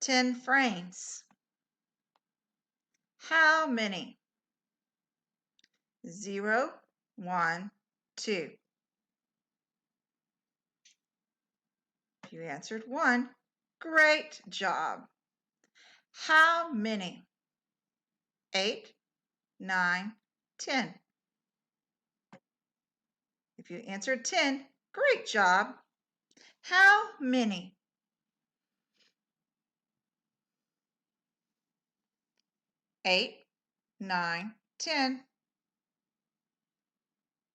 10 frames. How many? 0, 1, 2. If you answered 1, great job. How many? 8, 9, 10. If you answered 10, great job. How many? 8, 9, 10.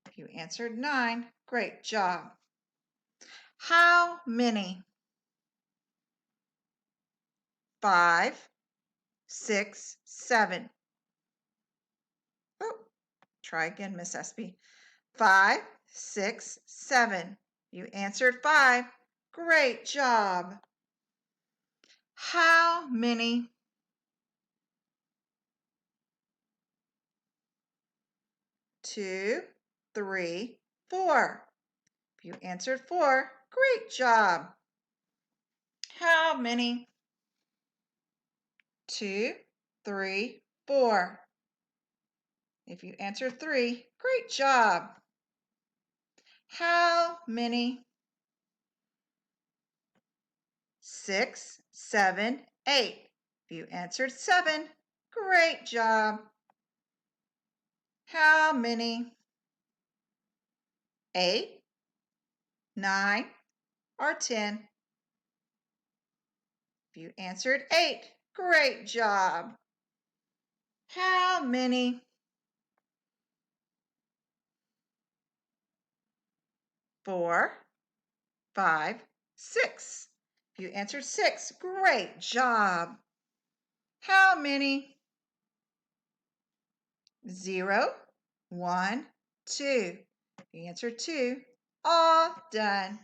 If you answered 9, great job. How many? 5, 6, 7. Oh, try again, Miss Espy. 5, 6, 7. You answered 5. Great job. How many? 2, 3, 4. If you answered 4, great job. How many? 2, 3, 4. If you answered 3, great job. How many? 6, 7, 8. If you answered 7, great job. How many? 8, 9, or 10? If you answered 8, great job. How many? 4, 5, 6. If you answered 6, great job. How many? 0, 1, 2. If you answered 2, all done.